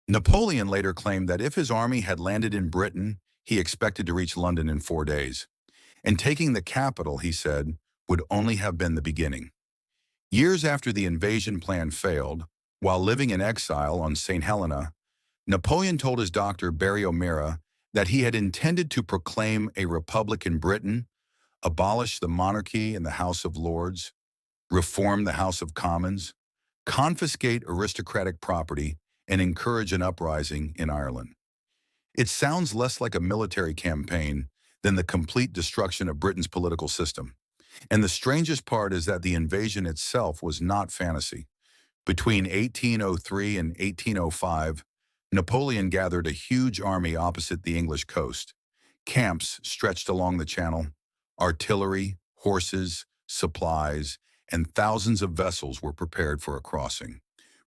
Napoleon later claimed that if his army had landed in Britain, he expected to reach London in 4 days. And taking the capital, he said, would only have been the beginning. Years after the invasion plan failed, while living in exile on St. Helena, Napoleon told his doctor, Barry O'Meara, that he had intended to proclaim a republic in Britain, abolish the monarchy in the House of Lords, reform the House of Commons, confiscate aristocratic property, and encourage an uprising in Ireland. It sounds less like a military campaign than the complete destruction of Britain's political system. And the strangest part is that the invasion itself was not fantasy. Between 1803 and 1805, Napoleon gathered a huge army opposite the English coast. Camps stretched along the channel, artillery, horses, supplies, and thousands of vessels were prepared for a crossing.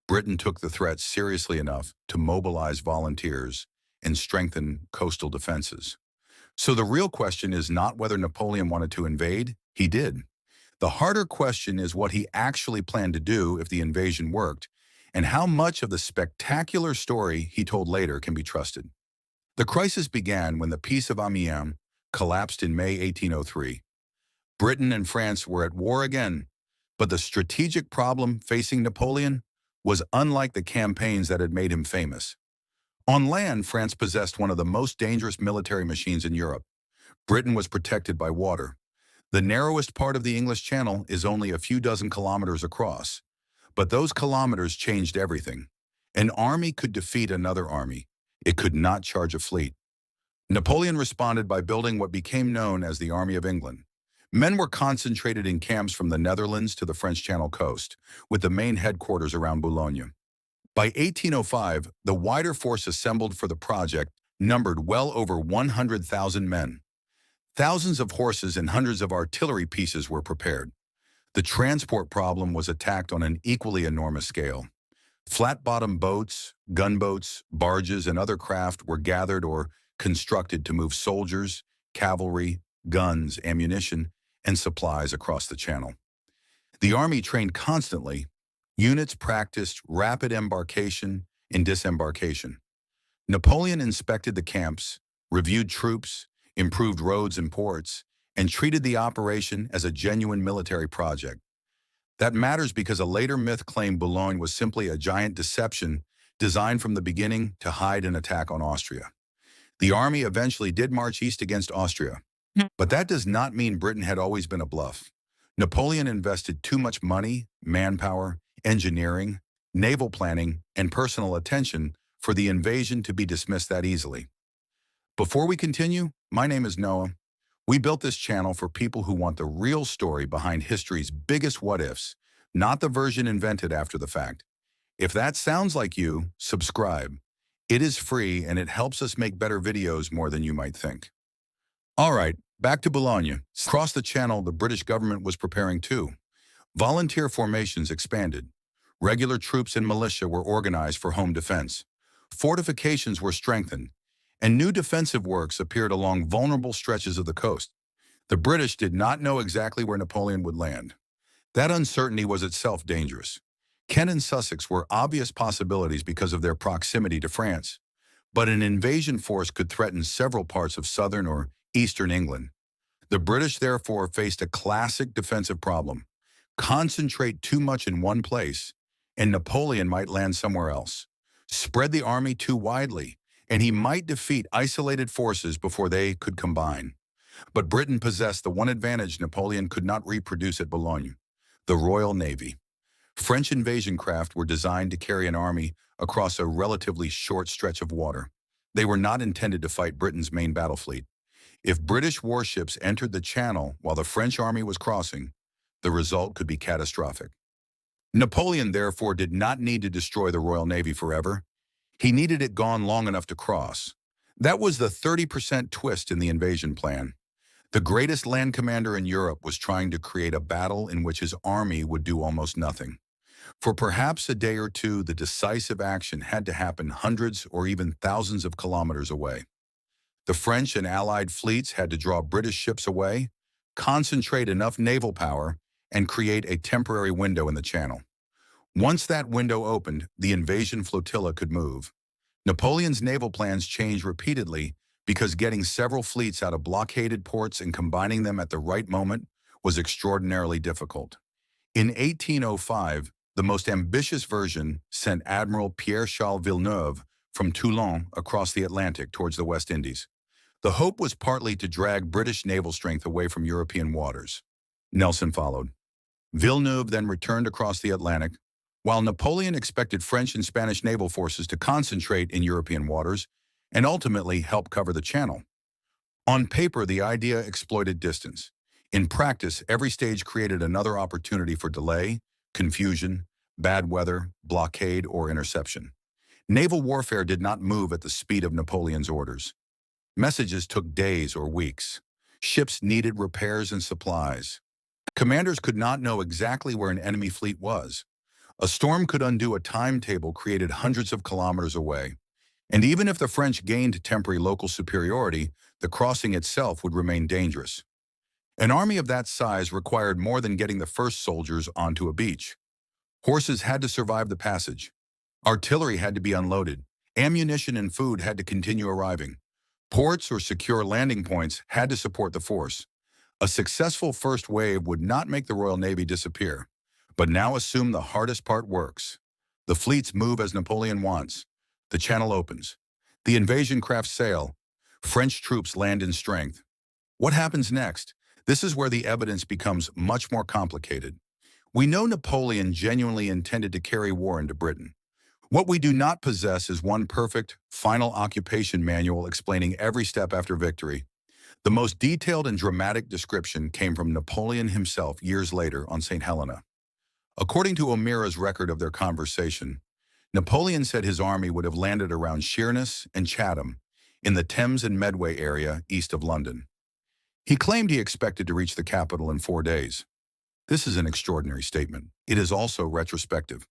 Britain took the threat seriously enough to mobilize volunteers and strengthen coastal defenses. So the real question is not whether Napoleon wanted to invade, he did. The harder question is what he actually planned to do if the invasion worked, and how much of the spectacular story he told later can be trusted. The crisis began when the Peace of Amiens collapsed in May 1803. Britain and France were at war again, but the strategic problem facing Napoleon was unlike the campaigns that had made him famous. On land, France possessed one of the most dangerous military machines in Europe. Britain was protected by water. The narrowest part of the English Channel is only a few dozen kilometers across, but those kilometers changed everything. An army could defeat another army. It could not charge a fleet. Napoleon responded by building what became known as the Army of England. Men were concentrated in camps from the Netherlands to the French Channel coast, with the main headquarters around Boulogne. By 1805, the wider force assembled for the project numbered well over 100,000 men. Thousands of horses and hundreds of artillery pieces were prepared. The transport problem was attacked on an equally enormous scale. Flat-bottom boats, gunboats, barges, and other craft were gathered or constructed to move soldiers, cavalry, guns, ammunition, and supplies across the channel. The army trained constantly. Units practiced rapid embarkation and disembarkation. Napoleon inspected the camps, reviewed troops, improved roads and ports, and treated the operation as a genuine military project. That matters because a later myth claimed Boulogne was simply a giant deception designed from the beginning to hide an attack on Austria. The army eventually did march east against Austria, but that does not mean Britain had always been a bluff. Napoleon invested too much money, manpower, engineering, naval planning, and personal attention for the invasion to be dismissed that easily. Before we continue, my name is Noah. We built this channel for people who want the real story behind history's biggest what-ifs, not the version invented after the fact. If that sounds like you, subscribe. It is free and it helps us make better videos more than you might think. All right, back to Boulogne. Across the channel, the British government was preparing too. Volunteer formations expanded. Regular troops and militia were organized for home defense. Fortifications were strengthened, and new defensive works appeared along vulnerable stretches of the coast. The British did not know exactly where Napoleon would land. That uncertainty was itself dangerous. Kent and Sussex were obvious possibilities because of their proximity to France, but an invasion force could threaten several parts of southern or eastern England. The British therefore faced a classic defensive problem. Concentrate too much in one place, and Napoleon might land somewhere else. Spread the army too widely, and he might defeat isolated forces before they could combine. But Britain possessed the one advantage Napoleon could not reproduce at Boulogne: the Royal Navy. French invasion craft were designed to carry an army across a relatively short stretch of water. They were not intended to fight Britain's main battle fleet. If British warships entered the Channel while the French army was crossing, the result could be catastrophic. Napoleon, therefore, did not need to destroy the Royal Navy forever. He needed it gone long enough to cross. That was the 30% twist in the invasion plan. The greatest land commander in Europe was trying to create a battle in which his army would do almost nothing. For perhaps a day or two, the decisive action had to happen hundreds or even thousands of kilometers away. The French and Allied fleets had to draw British ships away, concentrate enough naval power, and create a temporary window in the Channel. Once that window opened, the invasion flotilla could move. Napoleon's naval plans changed repeatedly because getting several fleets out of blockaded ports and combining them at the right moment was extraordinarily difficult. In 1805, the most ambitious version sent Admiral Pierre-Charles Villeneuve from Toulon across the Atlantic towards the West Indies. The hope was partly to drag British naval strength away from European waters. Nelson followed. Villeneuve then returned across the Atlantic, while Napoleon expected French and Spanish naval forces to concentrate in European waters and ultimately help cover the Channel. On paper, the idea exploited distance. In practice, every stage created another opportunity for delay, confusion, bad weather, blockade, or interception. Naval warfare did not move at the speed of Napoleon's orders. Messages took days or weeks. Ships needed repairs and supplies. Commanders could not know exactly where an enemy fleet was. A storm could undo a timetable created hundreds of kilometers away. And even if the French gained temporary local superiority, the crossing itself would remain dangerous. An army of that size required more than getting the first soldiers onto a beach. Horses had to survive the passage. Artillery had to be unloaded. Ammunition and food had to continue arriving. Ports or secure landing points had to support the force. A successful first wave would not make the Royal Navy disappear, but now assume the hardest part works. The fleets move as Napoleon wants. The Channel opens. The invasion crafts sail. French troops land in strength. What happens next? This is where the evidence becomes much more complicated. We know Napoleon genuinely intended to carry war into Britain. What we do not possess is one perfect, final occupation manual explaining every step after victory. The most detailed and dramatic description came from Napoleon himself years later on St. Helena. According to O'Meara's record of their conversation, Napoleon said his army would have landed around Sheerness and Chatham in the Thames and Medway area east of London. He claimed he expected to reach the capital in 4 days. This is an extraordinary statement. It is also retrospective.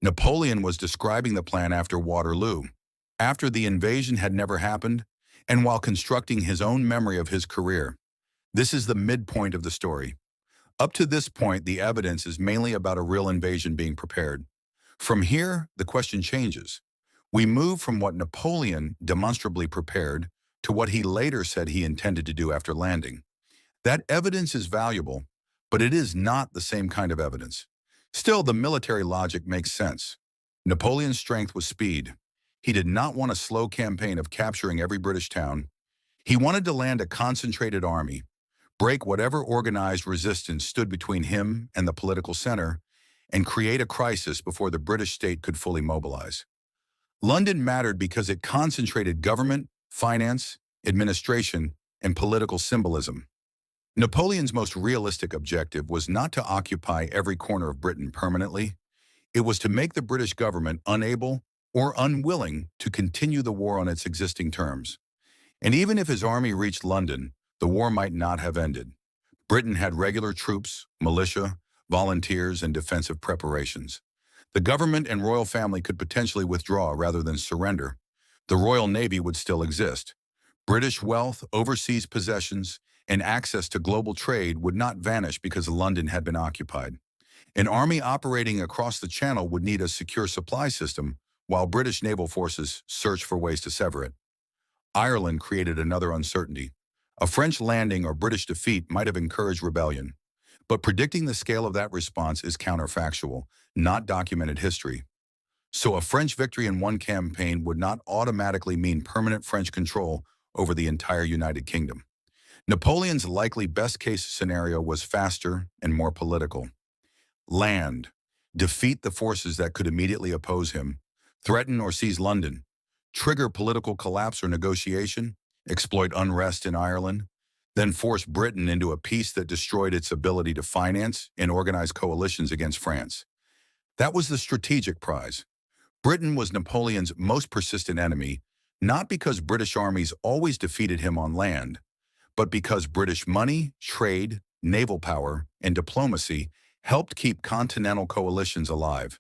Napoleon was describing the plan after Waterloo, after the invasion had never happened, and while constructing his own memory of his career. This is the midpoint of the story. Up to this point, the evidence is mainly about a real invasion being prepared. From here, the question changes. We move from what Napoleon demonstrably prepared to what he later said he intended to do after landing. That evidence is valuable, but it is not the same kind of evidence. Still, the military logic makes sense. Napoleon's strength was speed. He did not want a slow campaign of capturing every British town. He wanted to land a concentrated army, break whatever organized resistance stood between him and the political center, and create a crisis before the British state could fully mobilize. London mattered because it concentrated government, finance, administration, and political symbolism. Napoleon's most realistic objective was not to occupy every corner of Britain permanently. It was to make the British government unable or unwilling to continue the war on its existing terms. And even if his army reached London, the war might not have ended. Britain had regular troops, militia, volunteers, and defensive preparations. The government and royal family could potentially withdraw rather than surrender. The Royal Navy would still exist. British wealth, overseas possessions, and access to global trade would not vanish because London had been occupied. An army operating across the Channel would need a secure supply system, while British naval forces searched for ways to sever it. Ireland created another uncertainty. A French landing or British defeat might have encouraged rebellion. But predicting the scale of that response is counterfactual, not documented history. So a French victory in one campaign would not automatically mean permanent French control over the entire United Kingdom. Napoleon's likely best-case scenario was faster and more political. Land. Defeat the forces that could immediately oppose him. Threaten or seize London. Trigger political collapse or negotiation. Exploit unrest in Ireland. Then force Britain into a peace that destroyed its ability to finance and organize coalitions against France. That was the strategic prize. Britain was Napoleon's most persistent enemy, not because British armies always defeated him on land, but because British money, trade, naval power, and diplomacy helped keep continental coalitions alive.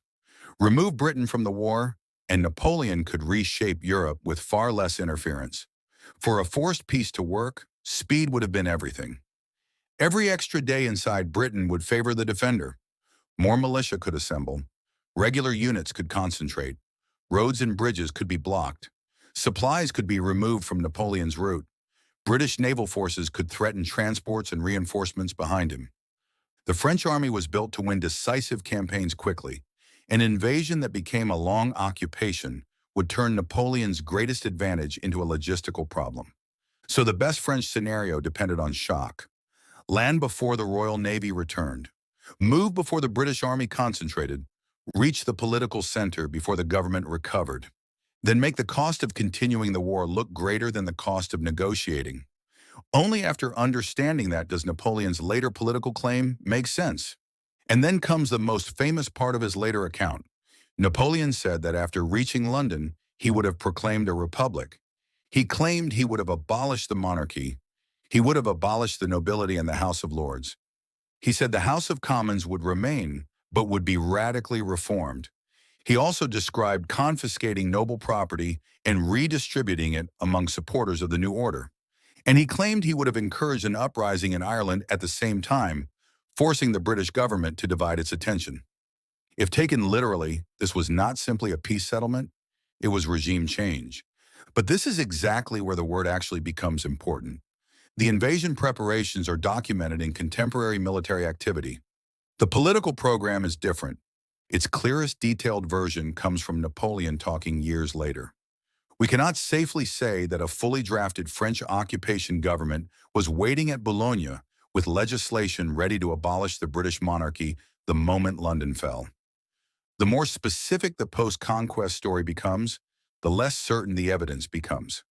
Remove Britain from the war, and Napoleon could reshape Europe with far less interference. For a forced peace to work, speed would have been everything. Every extra day inside Britain would favor the defender. More militia could assemble. Regular units could concentrate. Roads and bridges could be blocked. Supplies could be removed from Napoleon's route. British naval forces could threaten transports and reinforcements behind him. The French army was built to win decisive campaigns quickly. An invasion that became a long occupation would turn Napoleon's greatest advantage into a logistical problem. So the best French scenario depended on shock. Land before the Royal Navy returned. Move before the British Army concentrated. Reach the political center before the government recovered. Then make the cost of continuing the war look greater than the cost of negotiating. Only after understanding that does Napoleon's later political claim make sense. And then comes the most famous part of his later account. Napoleon said that after reaching London, he would have proclaimed a republic. He claimed he would have abolished the monarchy. He would have abolished the nobility and the House of Lords. He said the House of Commons would remain, but would be radically reformed. He also described confiscating noble property and redistributing it among supporters of the new order. And he claimed he would have encouraged an uprising in Ireland at the same time, forcing the British government to divide its attention. If taken literally, this was not simply a peace settlement, it was regime change. But this is exactly where the word actually becomes important. The invasion preparations are documented in contemporary military activity. The political program is different. Its clearest detailed version comes from Napoleon talking years later. We cannot safely say that a fully drafted French occupation government was waiting at Boulogne with legislation ready to abolish the British monarchy the moment London fell. The more specific the post-conquest story becomes, the less certain the evidence becomes.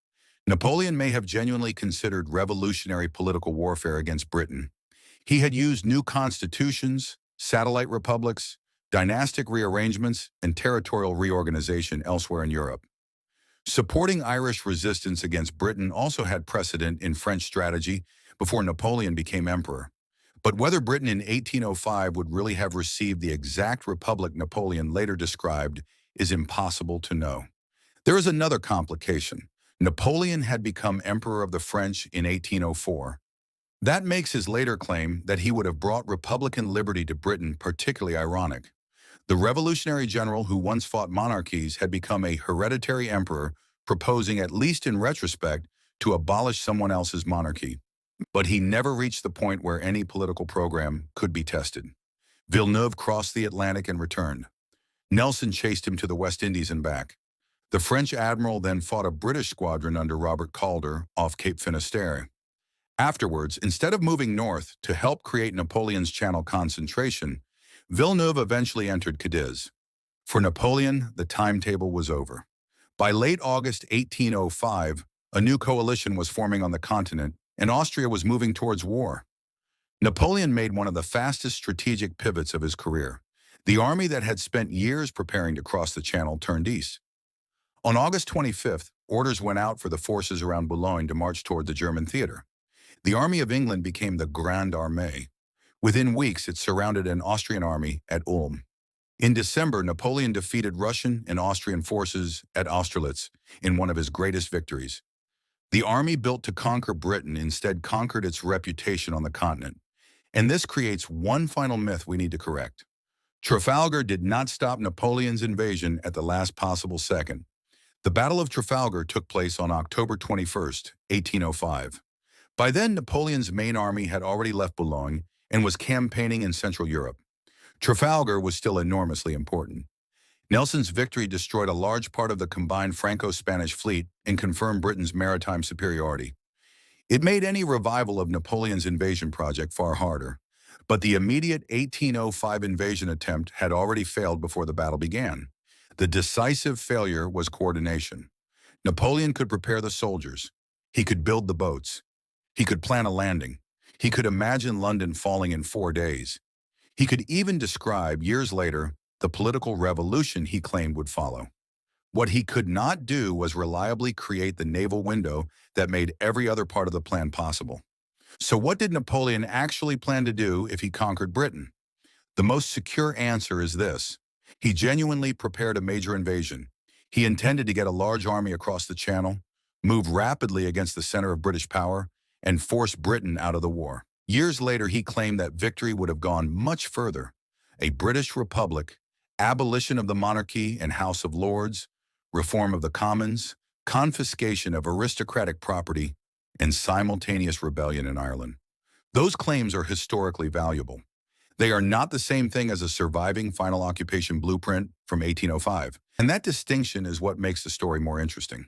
Napoleon may have genuinely considered revolutionary political warfare against Britain. He had used new constitutions, satellite republics, dynastic rearrangements, and territorial reorganization elsewhere in Europe. Supporting Irish resistance against Britain also had precedent in French strategy before Napoleon became emperor. But whether Britain in 1805 would really have received the exact republic Napoleon later described is impossible to know. There is another complication. Napoleon had become emperor of the French in 1804. That makes his later claim that he would have brought republican liberty to Britain particularly ironic. The revolutionary general who once fought monarchies had become a hereditary emperor, proposing, at least in retrospect, to abolish someone else's monarchy. But he never reached the point where any political program could be tested. Villeneuve crossed the Atlantic and returned. Nelson chased him to the West Indies and back. The French admiral then fought a British squadron under Robert Calder off Cape Finisterre. Afterwards, instead of moving north to help create Napoleon's Channel concentration, Villeneuve eventually entered Cadiz. For Napoleon, the timetable was over. By late August 1805, a new coalition was forming on the continent, and Austria was moving towards war. Napoleon made one of the fastest strategic pivots of his career. The army that had spent years preparing to cross the Channel turned east. On August 25th, orders went out for the forces around Boulogne to march toward the German theater. The Army of England became the Grande Armée. Within weeks, it surrounded an Austrian army at Ulm. In December, Napoleon defeated Russian and Austrian forces at Austerlitz in one of his greatest victories. The army built to conquer Britain instead conquered its reputation on the continent. And this creates one final myth we need to correct. Trafalgar did not stop Napoleon's invasion at the last possible second. The Battle of Trafalgar took place on October 21st, 1805. By then, Napoleon's main army had already left Boulogne and was campaigning in Central Europe. Trafalgar was still enormously important. Nelson's victory destroyed a large part of the combined Franco-Spanish fleet and confirmed Britain's maritime superiority. It made any revival of Napoleon's invasion project far harder, but the immediate 1805 invasion attempt had already failed before the battle began. The decisive failure was coordination. Napoleon could prepare the soldiers. He could build the boats. He could plan a landing. He could imagine London falling in 4 days. He could even describe, years later, the political revolution he claimed would follow. What he could not do was reliably create the naval window that made every other part of the plan possible. So what did Napoleon actually plan to do if he conquered Britain? The most secure answer is this. He genuinely prepared a major invasion. He intended to get a large army across the Channel, move rapidly against the center of British power, and force Britain out of the war. Years later, he claimed that victory would have gone much further. A British republic, abolition of the monarchy and House of Lords, reform of the Commons, confiscation of aristocratic property, and simultaneous rebellion in Ireland. Those claims are historically valuable. They are not the same thing as a surviving final occupation blueprint from 1805. And that distinction is what makes the story more interesting.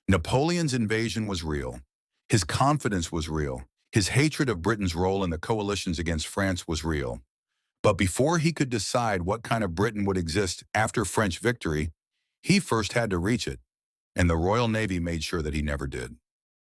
Napoleon's invasion was real. His confidence was real. His hatred of Britain's role in the coalitions against France was real. But before he could decide what kind of Britain would exist after French victory, he first had to reach it, and the Royal Navy made sure that he never did.